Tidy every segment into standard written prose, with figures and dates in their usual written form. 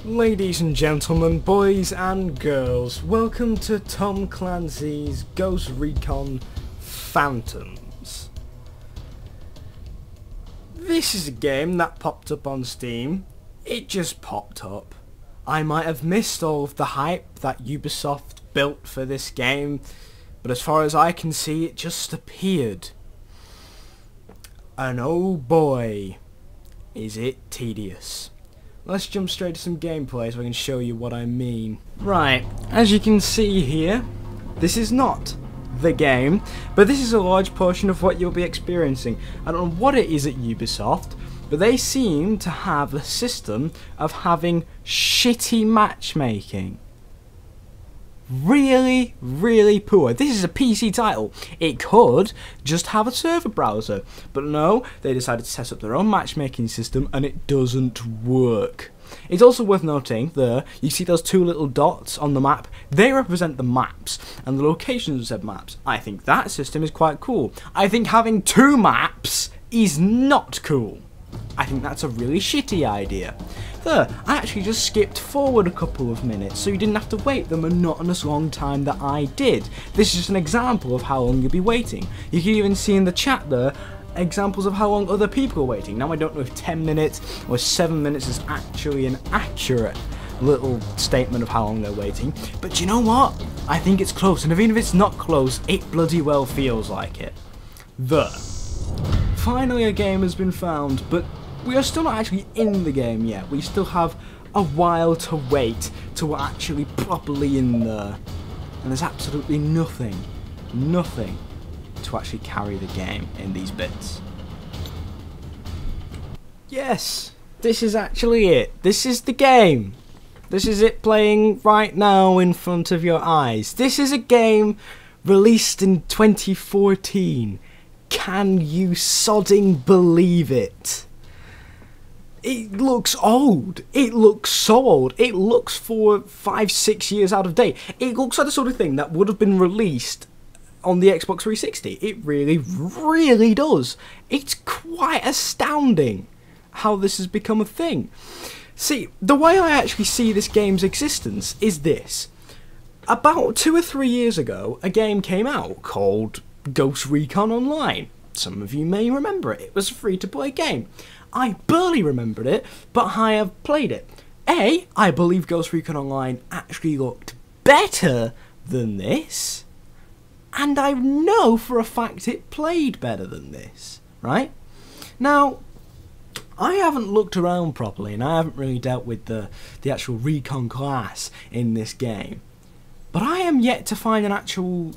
Ladies and gentlemen, boys and girls, welcome to Tom Clancy's Ghost Recon Phantoms. This is a game that popped up on Steam. It just popped up. I might have missed all of the hype that Ubisoft built for this game, but as far as I can see, it just appeared. And oh boy, is it tedious. Let's jump straight to some gameplay so I can show you what I mean. Right, as you can see here, this is not the game, but this is a large portion of what you'll be experiencing. I don't know what it is at Ubisoft, but they seem to have a system of having shitty matchmaking. Really, really poor. This is a PC title. It could just have a server browser, but no, they decided to set up their own matchmaking system and it doesn't work. It's also worth noting there, you see those two little dots on the map? They represent the maps and the locations of said maps. I think that system is quite cool. I think having two maps is not cool. I think that's a really shitty idea. There, I actually just skipped forward a couple of minutes so you didn't have to wait the monotonous long time that I did. This is just an example of how long you'll be waiting. You can even see in the chat there examples of how long other people are waiting. Now I don't know if 10 minutes or 7 minutes is actually an accurate little statement of how long they're waiting, but you know what? I think it's close, and even if it's not close, it bloody well feels like it. There. Finally a game has been found, but we are still not actually in the game yet. We still have a while to wait till we're actually properly in there. And there's absolutely nothing to actually carry the game in these bits. Yes, this is actually it. This is the game. This is it playing right now in front of your eyes. This is a game released in 2014. Can you sodding believe it? It looks old. It looks so old. It looks 4, 5, 6 years out of date. It looks like the sort of thing that would have been released on the Xbox 360. It really, really does. It's quite astounding how this has become a thing. See, the way I actually see this game's existence is this. About 2 or 3 years ago, a game came out called Ghost Recon Online. Some of you may remember it. It was a free-to-play game. I barely remembered it, but I have played it. I believe Ghost Recon Online actually looked better than this, and I know for a fact it played better than this, right? Now, I haven't looked around properly, and I haven't really dealt with the actual Recon class in this game, but I am yet to find an actual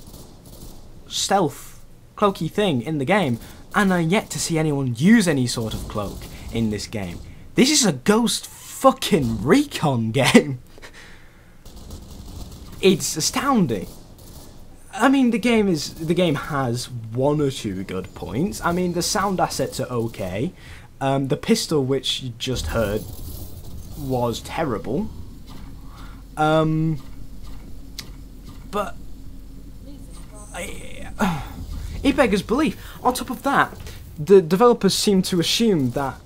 stealth cloaky thing in the game, and I'm yet to see anyone use any sort of cloak in this game. This is a Ghost fucking Recon game. It's astounding. I mean, the game has 1 or 2 good points. I mean, the sound assets are okay. The pistol, which you just heard, was terrible. But it beggars belief. On top of that, the developers seem to assume that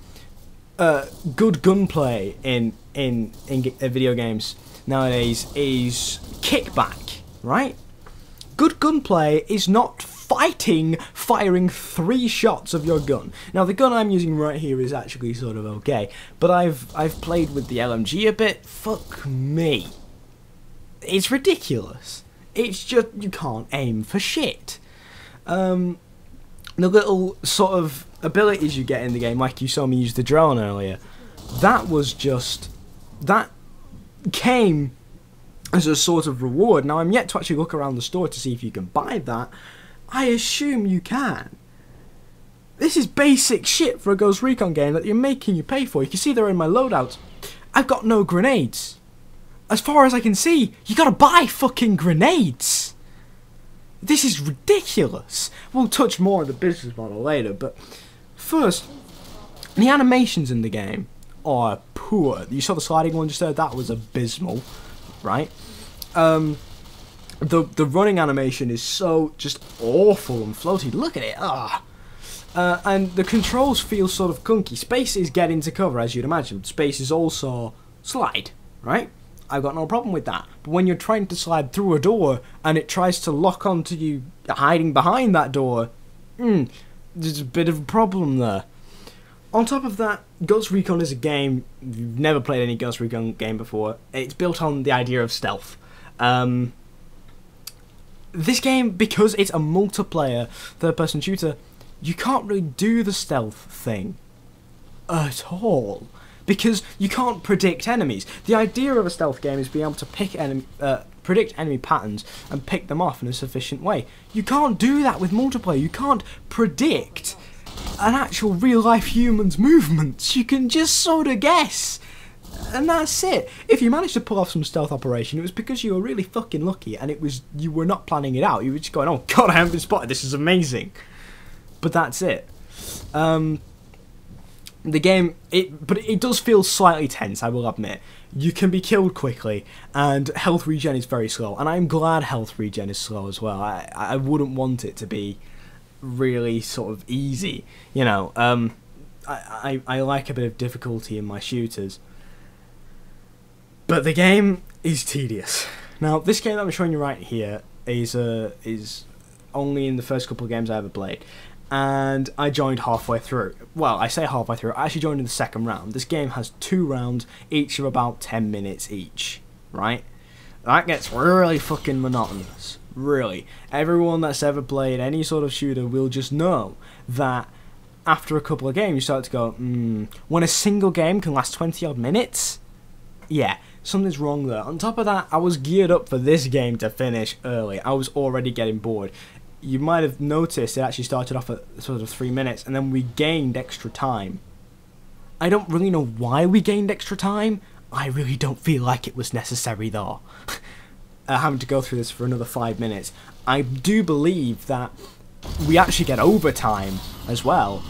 good gunplay in video games nowadays is kickback, right? Good gunplay is not firing 3 shots of your gun. Now the gun I'm using right here is actually sort of okay, but I've played with the LMG a bit. Fuck me. It's ridiculous. It's just, you can't aim for shit. The little sort of abilities you get in the game, like you saw me use the drone earlier, that came as a sort of reward. Now I'm yet to actually look around the store to see if you can buy that. I assume you can. This is basic shit for a Ghost Recon game that you're making you pay for. You can see there in my loadout, I've got no grenades. As far as I can see, you gotta buy fucking grenades. This is ridiculous. We'll touch more on the business model later, but first, the animations in the game are poor. You saw the sliding one just there? That was abysmal, right? The running animation is so just awful and floaty. Look at it. And the controls feel sort of clunky. Space is get into cover, as you'd imagine. Space is also slide. right? I've got no problem with that. But when you're trying to slide through a door and it tries to lock onto you hiding behind that door, there's a bit of a problem there. On top of that, Ghost Recon is a game, if you've never played any Ghost Recon game before, it's built on the idea of stealth. This game, because it's a multiplayer third-person shooter, you can't really do the stealth thing at all, because you can't predict enemies. The idea of a stealth game is being able to predict enemy patterns and pick them off in a sufficient way. You can't do that with multiplayer. You can't predict an actual real-life human's movements. You can just sort of guess, and that's it. If you managed to pull off some stealth operation, it was because you were really fucking lucky, and you were not planning it out. You were just going, oh god, I haven't been spotted, this is amazing. But that's it. The game, but it does feel slightly tense, I will admit. You can be killed quickly, and health regen is very slow, and I'm glad health regen is slow as well. I wouldn't want it to be really sort of easy, you know. I like a bit of difficulty in my shooters, but the game is tedious. Now, this game that I'm showing you right here is only in the first couple of games I ever played, and I joined halfway through. Well, I say halfway through, I actually joined in the second round. This game has 2 rounds, each of about 10 minutes each, right? That gets really fucking monotonous, really. Everyone that's ever played any sort of shooter will just know that after a couple of games you start to go, when a single game can last 20 odd minutes, yeah, something's wrong there. On top of that, I was geared up for this game to finish early. I was already getting bored. You might have noticed it actually started off at sort of 3 minutes, and then we gained extra time. I don't really know why we gained extra time. I really don't feel like it was necessary though. Having to go through this for another 5 minutes. I do believe that we actually get overtime as well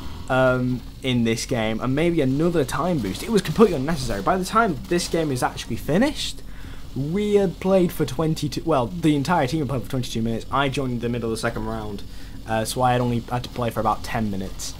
in this game, and maybe another time boost. It was completely unnecessary. By the time this game is actually finished, we had played for 22... Well, the entire team had played for 22 minutes. I joined in the middle of the second round, so I had only had to play for about 10 minutes.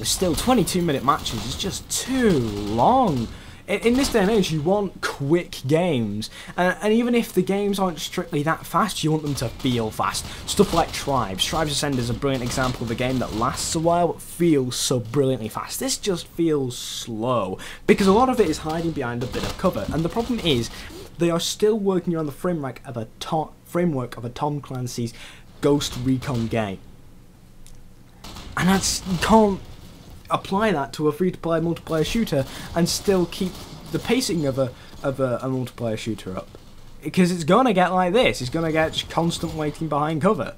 Still, 22-minute matches is just too long. In this day and age, you want quick games, and even if the games aren't strictly that fast, you want them to feel fast. Stuff like Tribes. Tribes Ascend is a brilliant example of a game that lasts a while but feels so brilliantly fast. This just feels slow, because a lot of it is hiding behind a bit of cover, and the problem is, they are still working around the framework of a Tom Clancy's Ghost Recon game. And you can't apply that to a free-to-play multiplayer shooter and still keep the pacing of a multiplayer shooter up, because it's gonna get like this. It's gonna get just constant waiting behind cover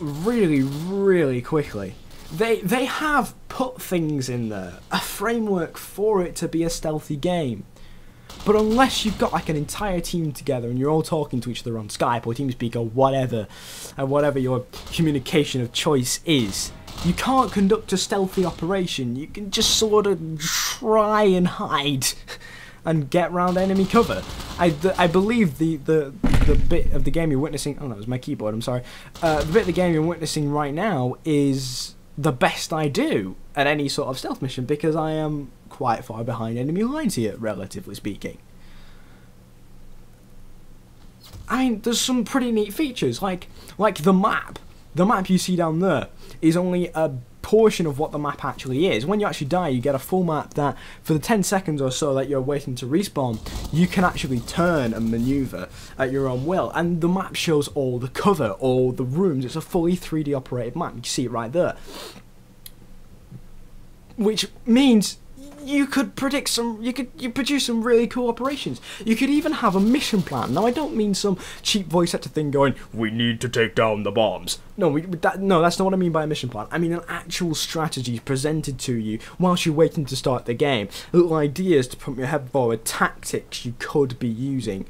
really quickly. They have put things in there, a framework for it to be a stealthy game, but unless you've got like an entire team together and you're all talking to each other on Skype or TeamSpeak or whatever your communication of choice is, you can't conduct a stealthy operation. You can just sort of try and hide and get round enemy cover. I believe the bit of the game you're witnessing... Oh, that was my keyboard, I'm sorry. The bit of the game you're witnessing right now is the best I do at any sort of stealth mission, because I am quite far behind enemy lines here, relatively speaking. I mean, there's some pretty neat features, like the map. The map you see down there is only a portion of what the map actually is. When you actually die, you get a full map that, for the 10 seconds or so that you're waiting to respawn, you can actually turn and maneuver at your own will. And the map shows all the cover, all the rooms. It's a fully 3D operated map. You can see it right there. Which means you could predict you produce some really cool operations. You could even have a mission plan. Now, I don't mean some cheap voice actor thing going, "We need to take down the bombs." No, that's not what I mean by a mission plan. I mean an actual strategy presented to you whilst you're waiting to start the game. Little ideas to put your head forward, tactics you could be using.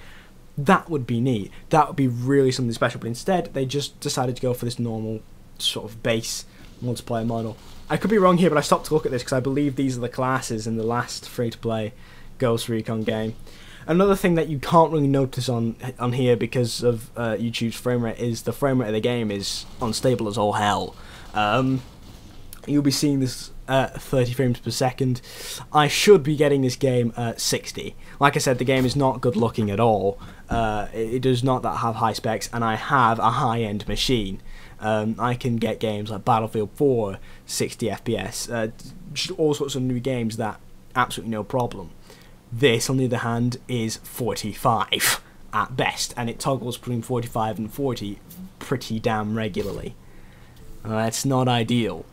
That would be neat. That would be really something special. But instead, they just decided to go for this normal sort of base multiplayer model. I could be wrong here, but I stopped to look at this because I believe these are the classes in the last free-to-play Ghost Recon game. Another thing that you can't really notice on here because of YouTube's frame rate is the frame rate of the game is unstable as all hell. you'll be seeing this at 30 frames per second. I should be getting this game at 60. Like I said, the game is not good looking at all. It does not have high specs, and I have a high-end machine. I can get games like Battlefield 4 60 FPS, all sorts of new games that absolutely no problem. This, on the other hand, is 45 at best, and it toggles between 45 and 40 pretty damn regularly. That's not ideal.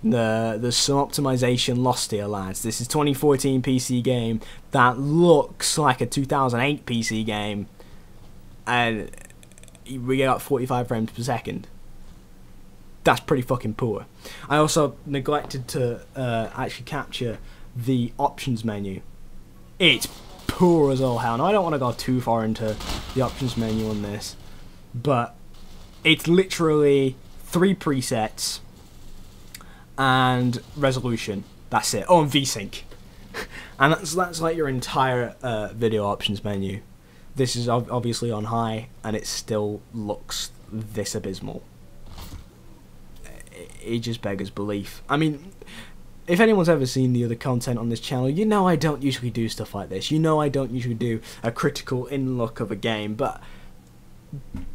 There's some optimization lost here, lads. This is 2014 PC game that looks like a 2008 PC game, and we get up 45 frames per second. That's pretty fucking poor. I also neglected to actually capture the options menu. It's poor as all hell. Now, I don't want to go too far into the options menu on this, but it's literally 3 presets and resolution. That's it. Oh, and VSync. And that's like your entire video options menu. This is obviously on high, and it still looks this abysmal. It just beggars belief. I mean, if anyone's ever seen the other content on this channel, you know I don't usually do stuff like this. You know I don't usually do a critical in-look of a game, but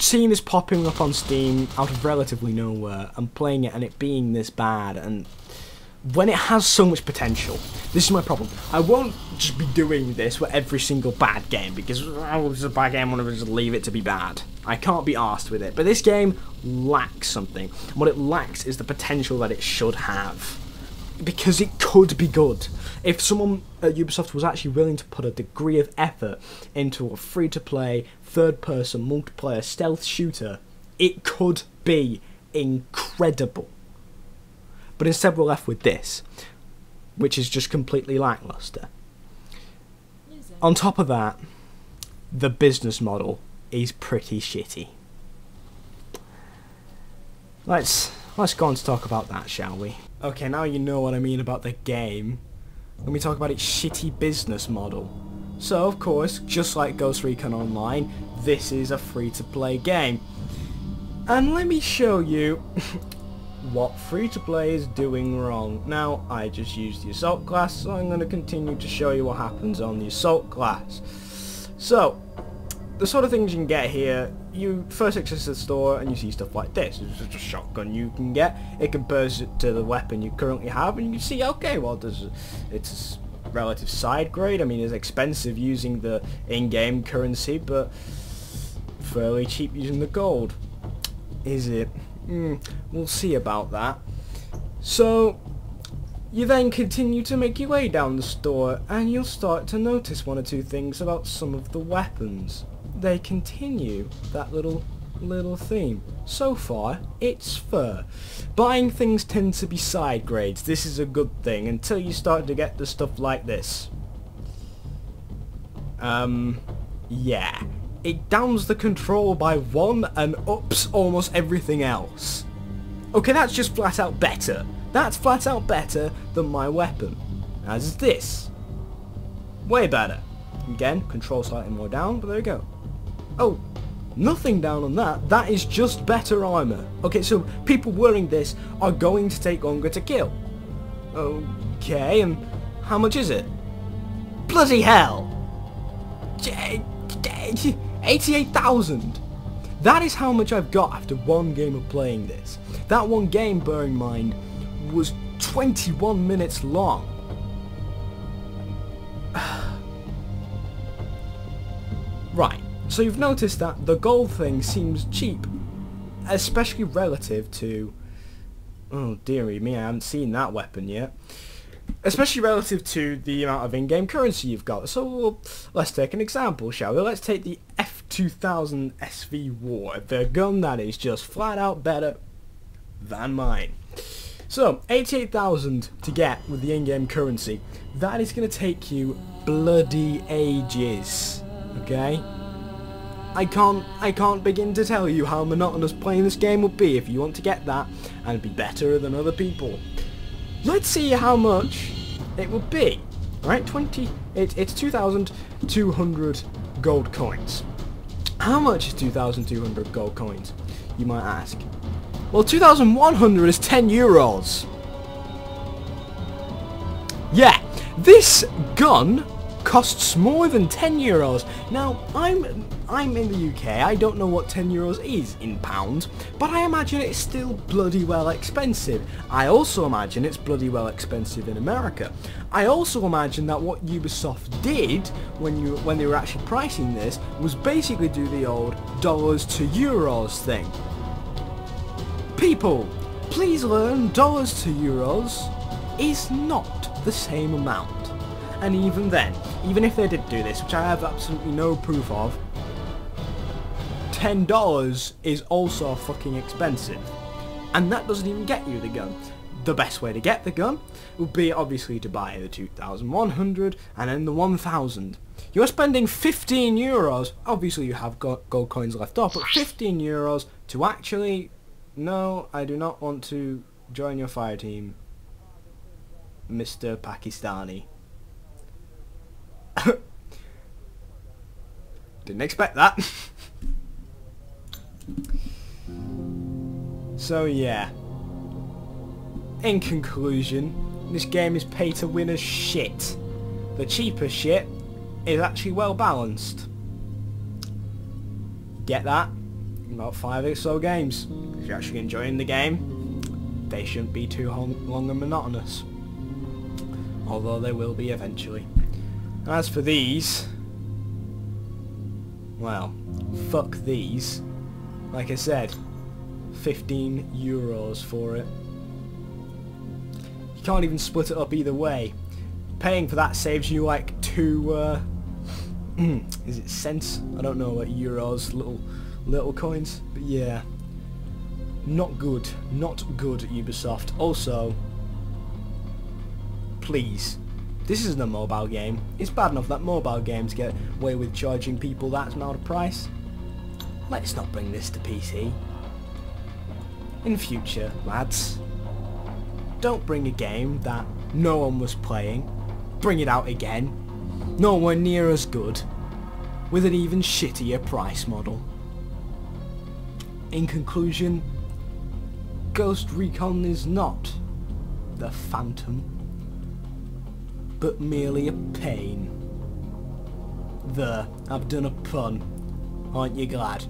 seeing this popping up on Steam out of relatively nowhere and playing it and it being this bad, and when it has so much potential, this is my problem. I won't just be doing this with every single bad game, because oh, it's a bad game, I want to just leave it to be bad. I can't be arsed with it. But this game lacks something. What it lacks is the potential that it should have, because it could be good. If someone at Ubisoft was actually willing to put a degree of effort into a free-to-play, third-person, multiplayer stealth shooter, it could be incredible. But instead we're left with this, which is just completely lackluster. On top of that, the business model is pretty shitty. Let's go on to talk about that, shall we? Okay, now you know what I mean about the game. Let me talk about its shitty business model. So, of course, just like Ghost Recon Online, this is a free-to-play game. And let me show you what free-to-play is doing wrong. Now, I just used the assault class, so I'm going to continue to show you what happens on the assault class. So, the sort of things you can get here, you first access the store and you see stuff like this. It's just a shotgun you can get. It compares it to the weapon you currently have, and you can see, okay, well, it's a relative side grade. I mean, it's expensive using the in-game currency, but fairly cheap using the gold. Is it? We'll see about that. So, you then continue to make your way down the store, and you'll start to notice one or two things about some of the weapons. They continue that little theme. So far, it's fair. Buying things tend to be side grades. This is a good thing until you start to get the stuff like this. Yeah. It downs the control by 1 and ups almost everything else. Okay, that's just flat out better. That's flat out better than my weapon. As is this. Way better. Again, control slightly more down, but there we go. Oh, nothing down on that. That is just better armor. Okay, so people wearing this are going to take longer to kill. Okay, and how much is it? Bloody hell! 88,000! That is how much I've got after one game of playing this. That one game, bear in mind, was 21 minutes long. Right, so you've noticed that the gold thing seems cheap, especially relative to... Oh dearie me, I haven't seen that weapon yet. Especially relative to the amount of in-game currency you've got. So let's take an example, shall we? Let's take the F2000 SV War, the gun that is just flat out better than mine. So, 88,000 to get with the in-game currency. That is going to take you bloody ages. Okay? I can't begin to tell you how monotonous playing this game will be if you want to get that and be better than other people. Let's see how much it will be. Alright, it's 2,200 gold coins. How much is 2,200 gold coins, you might ask? Well, 2,100 is 10 euros. This gun costs more than €10. Now, I'm in the UK, I don't know what €10 is in pounds, but I imagine it's still bloody well expensive. I also imagine it's bloody well expensive in America. I also imagine that what Ubisoft did when they were actually pricing this was basically do the old dollars to euros thing. People, please learn dollars to euros is not the same amount. And even then, even if they did do this, which I have absolutely no proof of, $10 is also fucking expensive. And that doesn't even get you the gun. The best way to get the gun would be obviously to buy the 2,100 and then the 1,000. You're spending €15, obviously you have gold coins left up, but €15 to actually, no, I do not want to join your fire team, Mr. Pakistani. Didn't expect that. So yeah, in conclusion, this game is pay to win as shit. The cheaper shit is actually well balanced. Get that? About 5 or so games. If you're actually enjoying the game, they shouldn't be too long and monotonous. Although they will be eventually. As for these, well, fuck these. Like I said, €15 for it. You can't even split it up either way. Paying for that saves you like 2, is it cents? I don't know what euros, little coins. But yeah, not good Ubisoft. Also, please. This isn't a mobile game. It's bad enough that mobile games get away with charging people that amount of price. Let's not bring this to PC. In future, lads, don't bring a game that no one was playing. Bring it out again. Nowhere near as good. With an even shittier price model. In conclusion, Ghost Recon is not the Phantom, but merely a pain. There, I've done a pun. Aren't you glad?